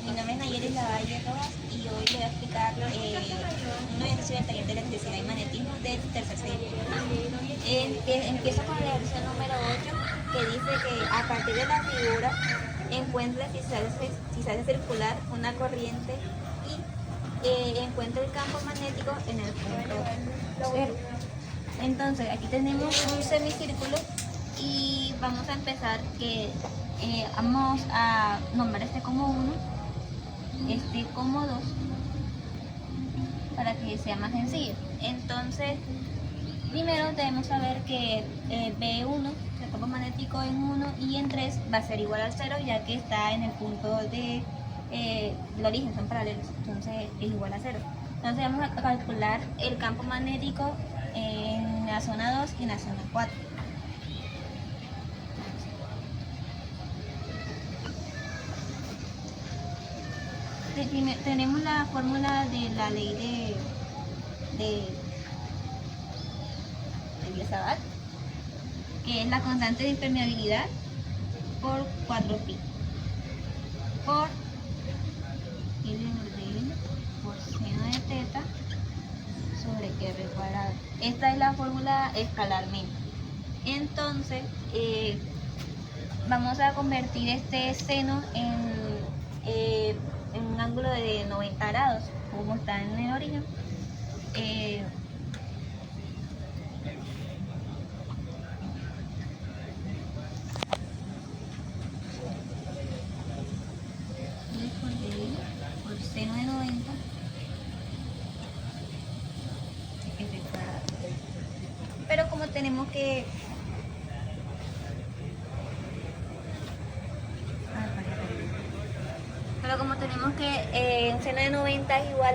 Mi nombre es Nayeli Lavalle Rojas y hoy le voy a explicar una ejercicio del taller de electricidad y magnetismo del tercer semestre. Empiezo con la ejercicio número 8 que dice que a partir de la figura encuentre si se hace circular una corriente y encuentre el campo magnético en el punto 0. Entonces aquí tenemos un semicírculo y vamos a empezar que vamos a nombrar este como 1, este como 2, para que sea más sencillo. Entonces, primero debemos saber que B1, el campo magnético en 1 y en 3 va a ser igual al 0, ya que está en el punto de el origen, son paralelos, entonces es igual a 0. Entonces vamos a calcular el campo magnético en la zona 2 y en la zona 4. Tenemos la fórmula de la ley de Biot-Savart, que es la constante de impermeabilidad por 4pi por L de L por seno de teta sobre r cuadrado. Esta es la fórmula escalarmente. Entonces vamos a convertir este seno en un ángulo de 90 grados, como está en el origen. Por seno de 90 f cuadrado. Pero como tenemos que un seno de 90 es igual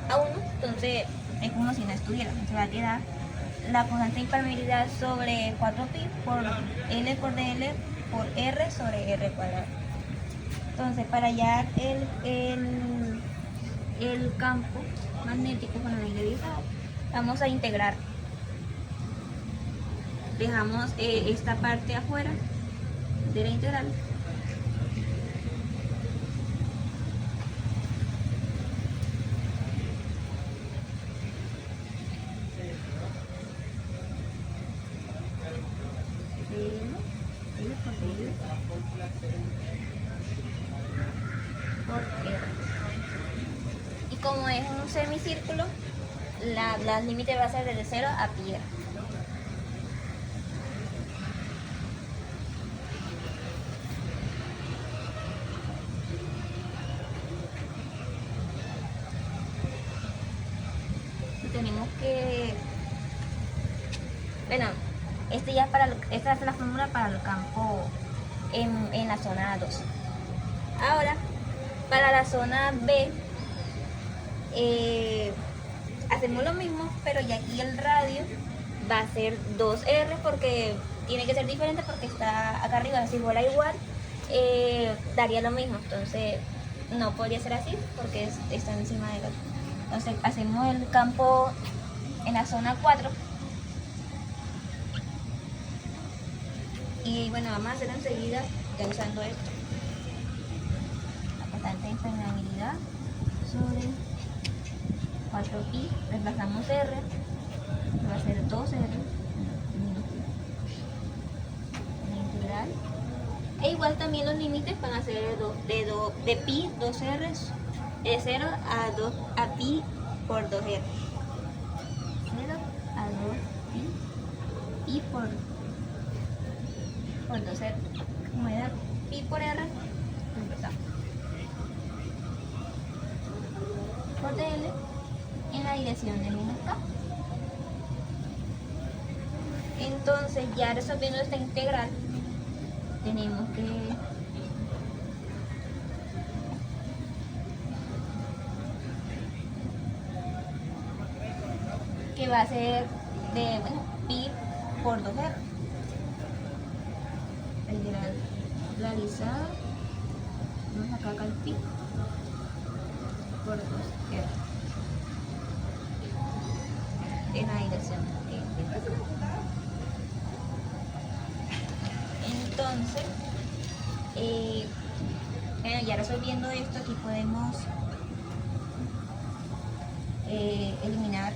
a 1, entonces es como si no estuviera. Se va a quedar la constante de impermeabilidad sobre 4pi por L por dl por R sobre R cuadrado. Entonces, para hallar el campo magnético con la ley de Biot-Savart, vamos a integrar. Dejamos esta parte afuera de la integral. Por R. Y como es un semicírculo, las límites va a ser desde 0 a pi. Tenemos que, bueno, esta es la fórmula para el campo en la zona 2. Ahora, para la zona B, hacemos lo mismo, pero ya aquí el radio va a ser 2R porque tiene que ser diferente porque está acá arriba. Si fuera igual, daría lo mismo, entonces no podría ser así porque está encima del otro. Entonces hacemos el campo en la zona 4 y bueno, vamos a hacerlo enseguida ya usando esto. La constante de impermeabilidad sobre 4pi, reemplazamos R, va a ser 2R integral. E igual también los límites van a ser de pi, 2R, de 0 a pi por 2R. 0 a 2pi y por 2R. Como era pi por R, empezamos. Por dl en la dirección de menos k. Entonces, ya resolviendo esta integral, tenemos que va a ser de, bueno, pi por 2R. Integral realizada, vamos acá el pi por 2R en la dirección de entonces Bueno, ya resolviendo esto, aquí podemos eliminar.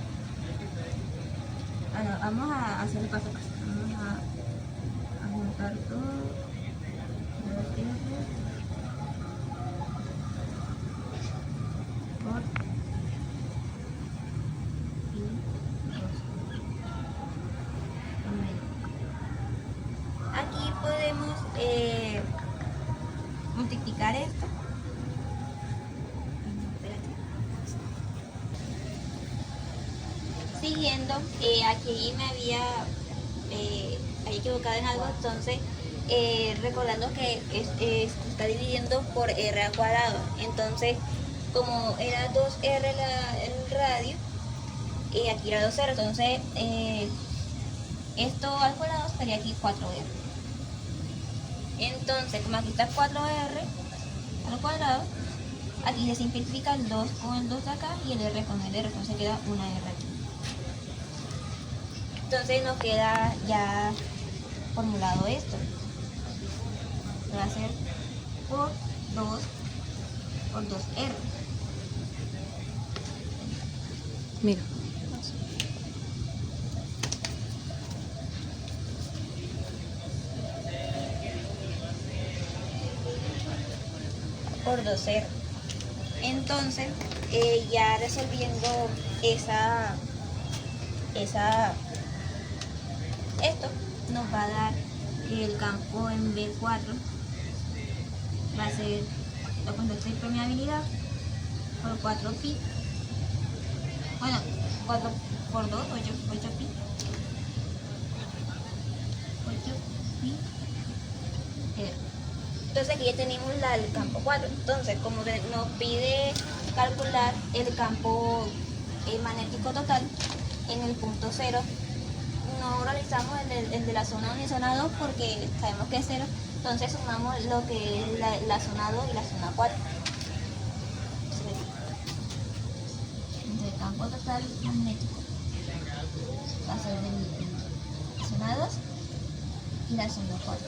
No, vamos a hacer paso a paso. Vamos a juntar todo. Aquí podemos multiplicar esto. Siguiendo, aquí me había equivocado en algo, entonces recordando que está dividiendo por r al cuadrado. Entonces, como era 2r el radio, aquí era 2r, entonces esto al cuadrado estaría aquí 4r. Entonces, como aquí está 4r al cuadrado, aquí se simplifica el 2 con el 2 de acá y el r con el r, entonces queda una r aquí. Entonces nos queda ya formulado esto. Va a ser por 2r. Mira. Por 2r. Entonces, ya resolviendo esto nos va a dar que el campo en B4 va a ser la constante de permeabilidad por 4pi. Bueno, 4 por 2, 8pi. 8pi. Entonces aquí ya tenemos el campo 4. Entonces, como nos pide calcular el campo magnético total en el punto 0, no realizamos el de la zona 1 y zona 2 porque sabemos que es 0. Entonces sumamos lo que es la zona 2 y la zona 4. Entonces el campo total magnético va a ser la zona 2 y la zona 4.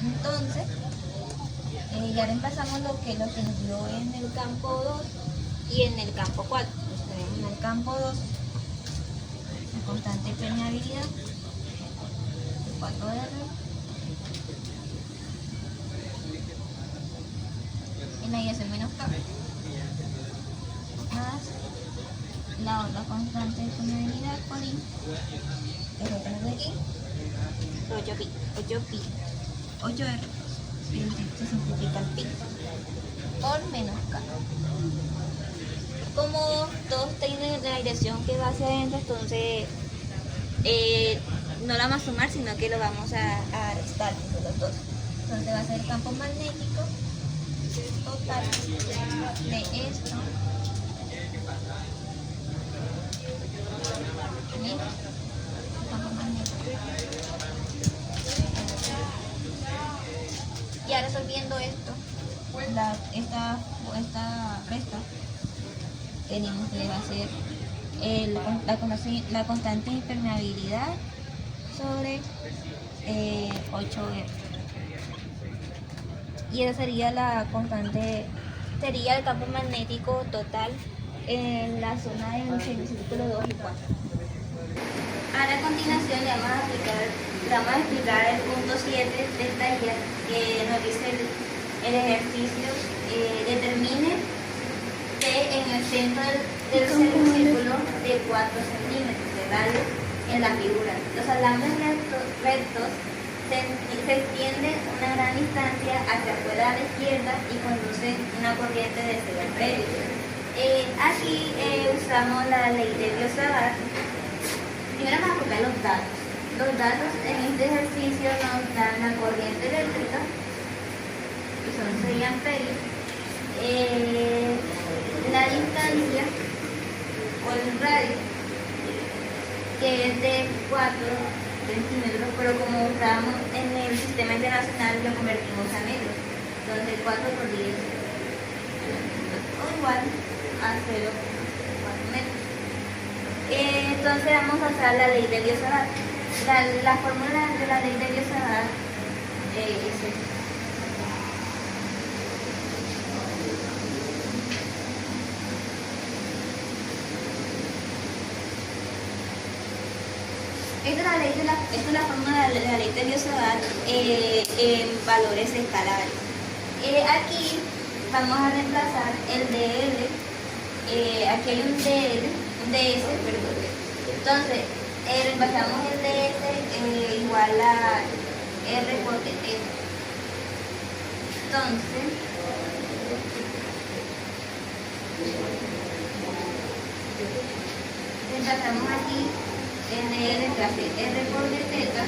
Entonces, ya reemplazamos lo que nos dio en el campo 2 y en el campo 4. Entonces tenemos en el campo 2 la constante de permeabilidad, 4R, en la I menos K, más la otra constante de permeabilidad por I, que lo tenemos aquí, 8R, se simplifica el pi, por menos K. Como todos tienen la dirección que va hacia adentro, entonces no la vamos a sumar, sino que lo vamos a restar entre los dos. Entonces va a ser el campo magnético total de esto. ¿Sí? Campo magnético. Ya resolviendo esto, esta resta, tenemos que va a ser la constante de permeabilidad sobre 8R. Y esa sería la constante, sería el campo magnético total en la zona del semicírculo 2 y 4. Ahora a continuación le vamos a explicar el punto 7 del taller, que nos dice el ejercicio, determine que en el centro del semicírculo de 4 centímetros de radio en la figura. Los alambres rectos se extiende una gran distancia hacia afuera a la izquierda y conduce una corriente de cero al predio. Aquí usamos la ley de Biot-Savart. Primero vamos a colocar los datos. Los datos en este ejercicio nos dan la corriente eléctrica, que son 6 amperios, la distancia o el radio, que es de 4 centímetros, pero como estábamos en el sistema internacional lo convertimos a metros, entonces 4 por 10 o igual a 0,4 metros. Entonces vamos a usar la ley de Biot-Savart. La fórmula de la ley de Biot-Savart es Esta es la fórmula de la ley de Biot-Savart en valores escalares. Aquí vamos a reemplazar el dl, aquí hay un dl, un ds, perdón. Entonces, reemplazamos el ds igual a r por dt. Entonces, reemplazamos aquí dl clase r por d teta,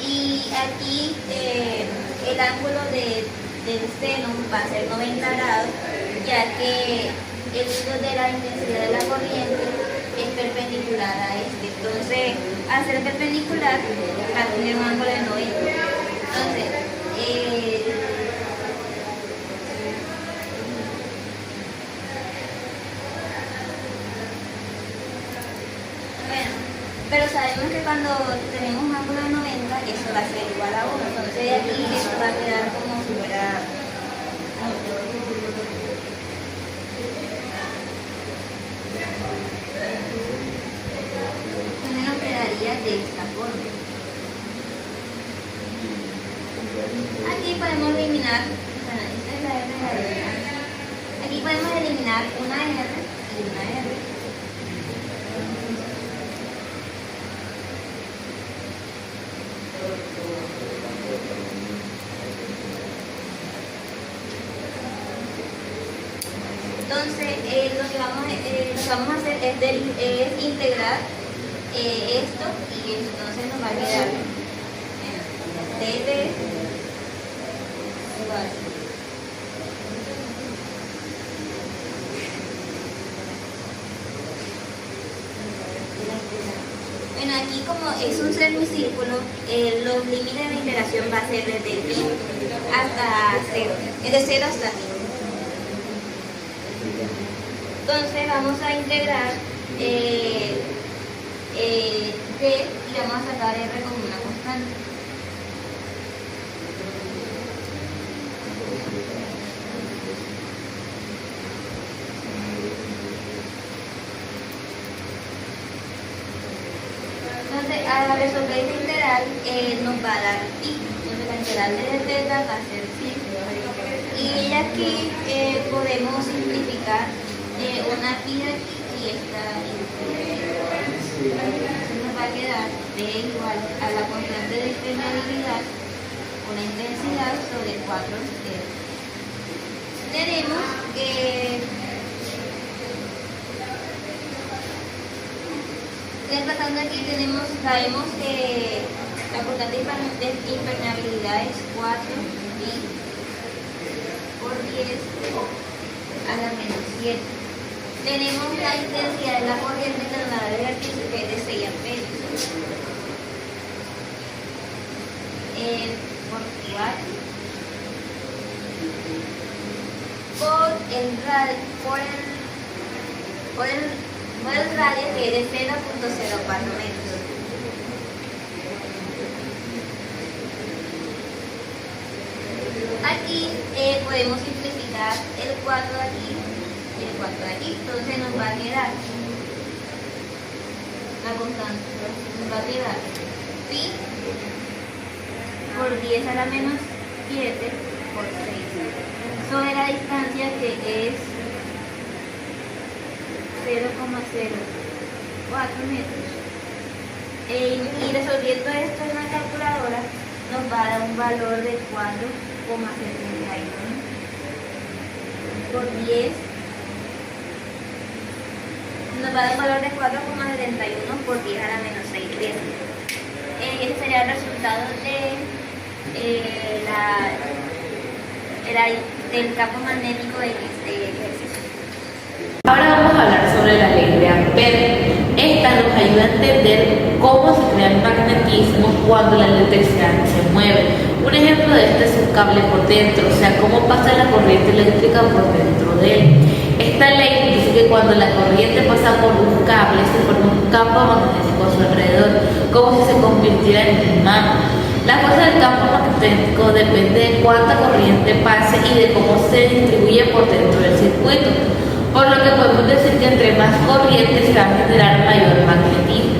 y aquí el ángulo del seno va a ser 90 grados, ya que el uso de la intensidad de la corriente es perpendicular a este. Entonces, al ser perpendicular, va a tener un ángulo de 90. Entonces, bueno, pero sabemos que cuando tenemos un ángulo de 90, eso va a ser igual a 1. Entonces, de aquí esto va a quedar como si fuera 1. De esta forma. Aquí podemos eliminar, bueno, esta es la R de la R. Aquí podemos eliminar una R y una R. Entonces, lo que vamos a hacer es integrar esto y esto. Entonces nos va a quedar dd igual. Bueno, aquí como es un semicírculo, los límites de la integración va a ser desde pi hasta 0, es de 0 hasta pi. Entonces vamos a integrar d y vamos a sacar r como una constante. Entonces, al resolver esta integral, nos va a dar pi. Entonces, la integral de θ va a ser pi. Y aquí podemos simplificar una pi de aquí y esta entonces nos va a quedar d igual a la constante de permeabilidad con la intensidad sobre 4R. Tenemos pasando aquí sabemos que la constante de impermeabilidad es 4pi por 10 a la menos 7. Tenemos la intensidad de la corriente que nos da el ejercicio, que es de 6 amperios. Por 4 por el radio, que es de 0.04 metros. Aquí podemos simplificar el 4 de aquí y el 4 de aquí. Entonces nos va a quedar la constante, nos va a quedar pi por 10 a la menos 7 por 6 sobre la distancia, que es 0,04 metros. Y resolviendo esto en la calculadora nos va a dar un valor de 4,71 por 10. Nos va a dar un valor de 4,71 por 10 a la menos 6 décimas. Ese sería el resultado del campo magnético de este ejercicio. Ahora vamos a hablar sobre la ley de Ampere. Esta nos ayuda a entender cómo se crea el magnetismo cuando la electricidad se mueve. Un ejemplo de esto es un cable por dentro, o sea, cómo pasa la corriente eléctrica por dentro de él. Esta ley dice que cuando la corriente pasa por un cable se forma un campo magnético a su alrededor, como si se convirtiera en un imán. La fuerza del campo magnético depende de cuánta corriente pase y de cómo se distribuye por dentro del circuito, por lo que podemos decir que entre más corriente se va a generar mayor magnetismo.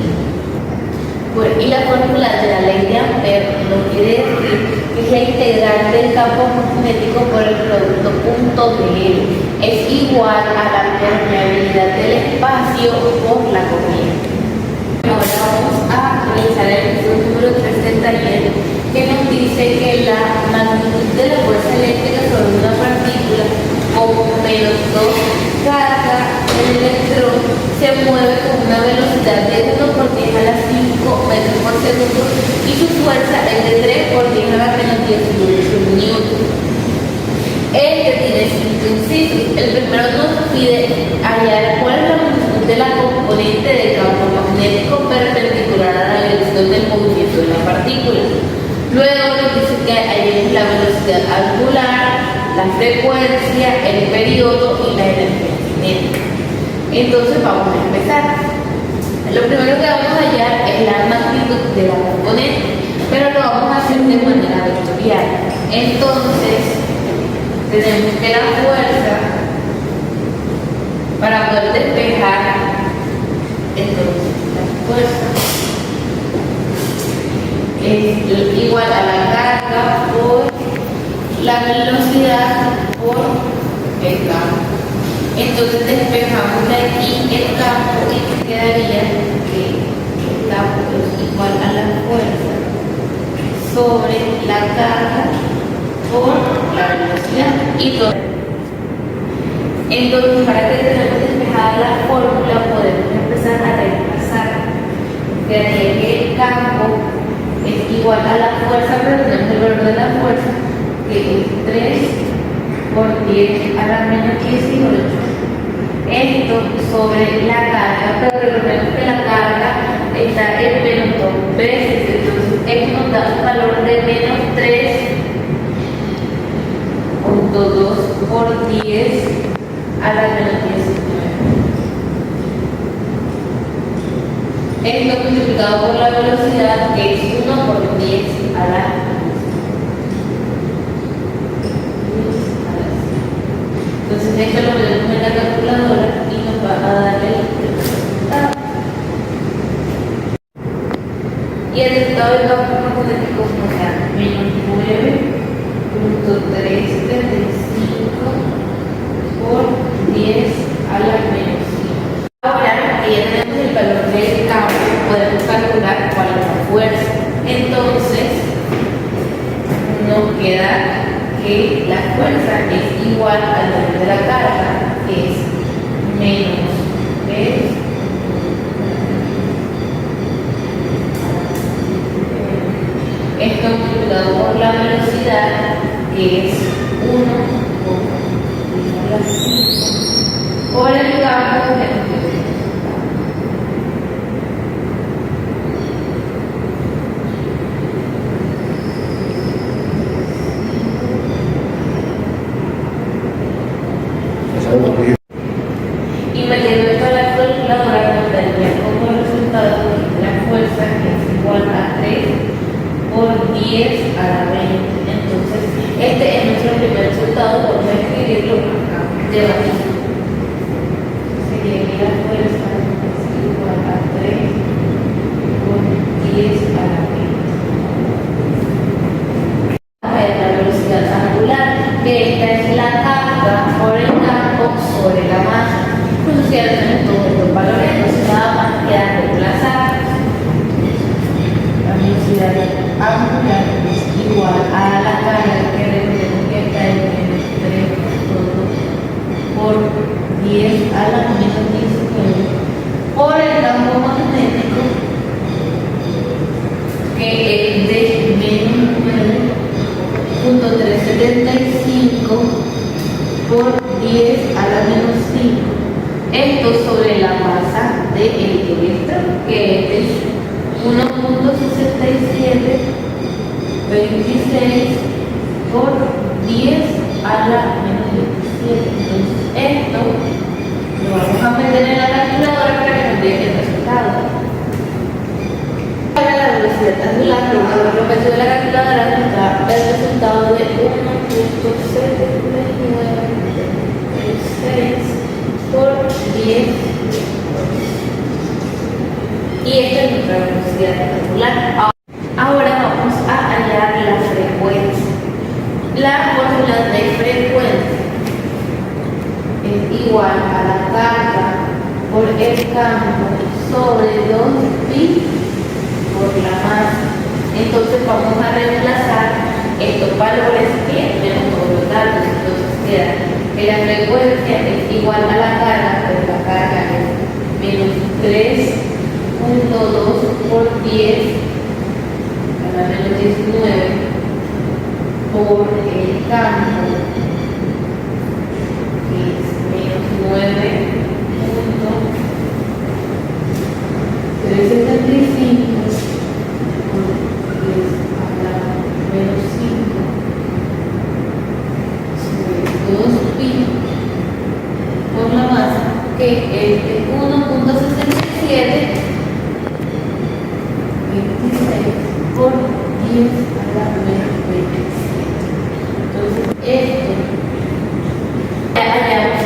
Bueno, y la fórmula de la ley de Ampère nos quiere decir que es la integral del campo magnético por el producto punto de L es igual a la permeabilidad del espacio por la corriente. Ahora vamos a realizar el ejercicio número 3 del taller, que nos dice que la magnitud de la fuerza eléctrica sobre una partícula con menos 2 carga del electrón se mueve con una velocidad de 1 por 10 a la 5 metros por segundo y su fuerza es de 3 por 10 a la menos 18 newton. Este tiene 5 incisos. El primero nos pide hallar cuál es la magnitud de la componente del campo magnético perpendicular a la dirección del movimiento de la partícula. Luego nos dice que hallemos la velocidad angular, la frecuencia, el periodo y la energía cinética. Entonces vamos a empezar. Lo primero que vamos a hallar es la magnitud de la componente, pero lo vamos a hacer de manera vectorial. Entonces tenemos que la fuerza, para poder despejar, entonces la fuerza es igual a la carga por la velocidad por el campo. Entonces despejamos de aquí el campo y nos quedaría que el campo es igual a la fuerza sobre la carga por la velocidad y todo. Entonces, para que tengamos despejada la fórmula, podemos empezar a reemplazar. Quedaría que el campo es igual a la fuerza, pero tenemos el valor de la fuerza, que es 3 por 10 a la menos 18. Esto sobre la carga, pero recordemos que la carga está en menos 2 veces, entonces esto nos da un valor de menos 3.2 por 10 a la menos 19. Esto multiplicado por la velocidad, que es 1 por 10 a la 10. Entonces esto lo ponemos en la calculadora y nos va a dar el resultado. Y el resultado del campo magnético nos da menos 9.375 por 10 a la menos 5. Ahora que ya tenemos el valor del campo, podemos calcular cuál es la fuerza. Entonces, nos queda que la fuerza es igual al valor de la carga, que es menos 3 esto multiplicado por la velocidad, que es 1 por 10 a la 5 por el campo de y metiendo esto a la calculadora nos daría como resultado la fuerza que es igual a 3 por 10 a la 20. Entonces, este es nuestro primer resultado, vamos a escribirlo acá debajo. Sería que la fuerza es igual a 3 por 10 a la 20. Vamos a ver la velocidad angular, que esta es la carga por el campo sobre la masa. Entonces ya tenemos todos estos valores, entonces nada más queda reemplazar. La velocidad angular es igual a la carga, que recordemos que está en menos 3 por 10 a la menos 19 por el campo magnético, que es de menos 9.375 por 10 a la menos 5. Esto sobre la masa del electrón, que es 1.6726 por 10 a la menos 17. Entonces esto lo vamos a meter en la calculadora para que nos dé el resultado. Para la velocidad angular, lo meto en la calculadora, nos da el resultado de 1.7936 por 10. Y y esta es nuestra velocidad angular. Ahora vamos a hallar la frecuencia. La fórmula de frecuencia es igual a la carga por el campo sobre 2pi por la masa. Entonces vamos a reemplazar estos valores que tenemos todos los datos. Entonces queda que la frecuencia es igual a la carga, pero la carga es menos 3.2 por 10 a la menos 19 por el campo, que es menos 9.375 por 10 a la menos 5 sobre 2pi por la masa, que es de 1.67 26 por 10 a la menos 27. Entonces, esto ya hallamos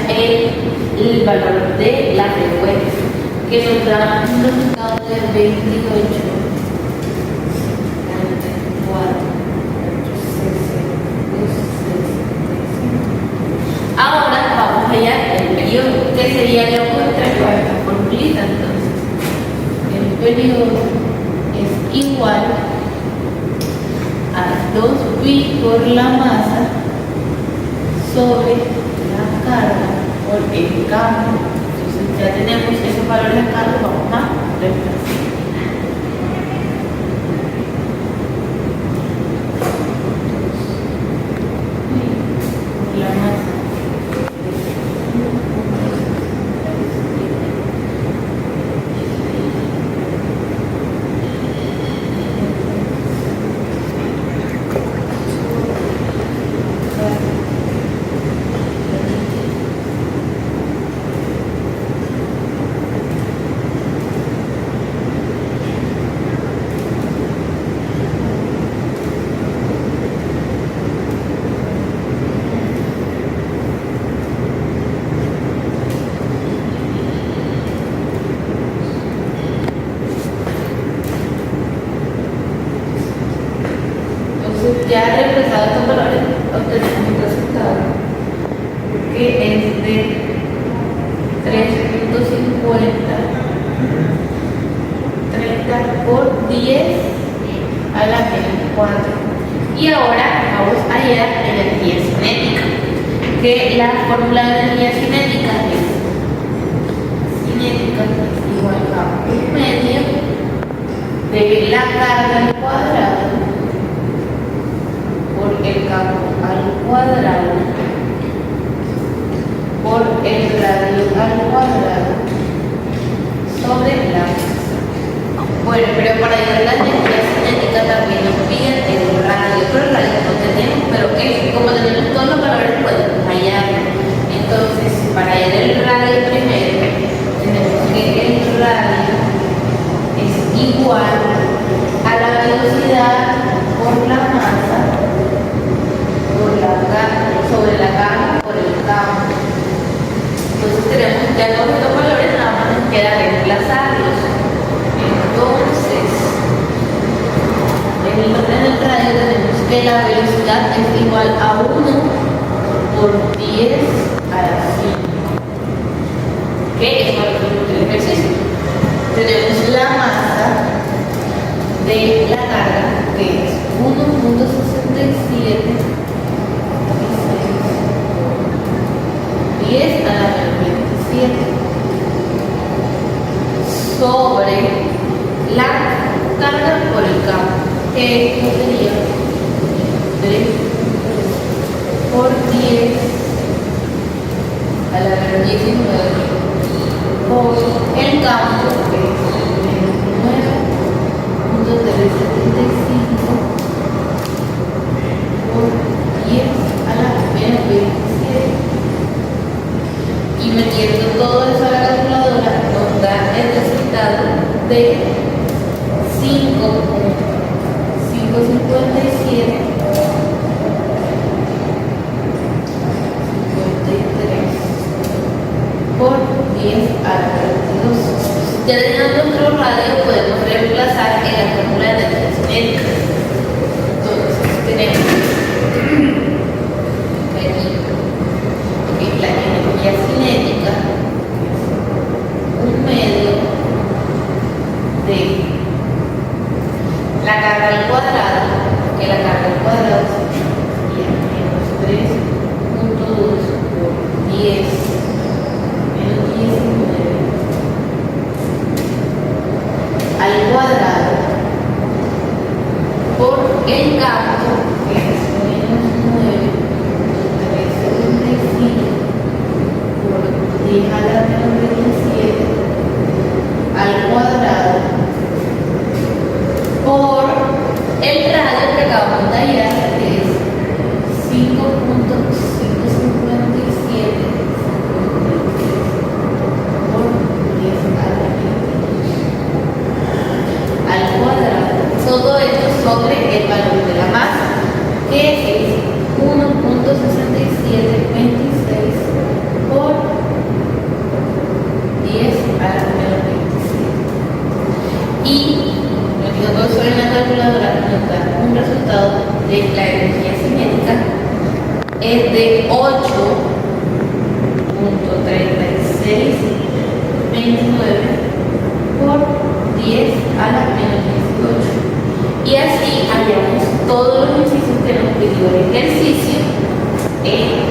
el valor de la frecuencia, que nos da un resultado de 28. Ahora vamos a hallar el periodo, que sería lo contrario a esta formulita. Entonces, el periodo es igual a 2pi por la masa sobre la carga por el campo. Entonces ya tenemos esos valores de carga, vamos a reemplazar. La masa. Ya reemplazado estos valores, obtenemos un resultado que es de 3.50 30 por 10 a la menos 4. Y ahora vamos a hallar energía cinética, que la fórmula de energía cinética es igual a 1/2 de la carga al cuadrado por el campo al cuadrado por el radio al cuadrado sobre la masa. Bueno, pero para hallar la energía cinética también nos piden el radio, pero el radio no tenemos, pero como tenemos todos los valores podemos hallarlo. Entonces, para hallar el radio primero, tenemos que el radio es igual a la velocidad por la masa sobre la carga por el campo. Entonces tenemos ya todos estos valores, nada más nos queda reemplazarlos. Entonces, en el radio tenemos que la velocidad es igual a 1 por 10 a la 5, que es lo que el ejercicio. Tenemos la masa de la carga, que es 1.67 10 a la menos 27 sobre la carga por el campo, que sería 3 por 10 a la menos 19 por el campo, que es menos 9.375 por 10 a la menos 27. Y metiendo todo eso a la calculadora nos da el resultado de 5.550 el valor de la masa, que es 1.6726 por 10 a la menos 27. Y metiendo todo eso en la calculadora nos da un resultado de la energía cinética es de 8.3629 por 10 a la menos 18. Y así hallamos todos los ejercicios que nos pidió el ejercicio en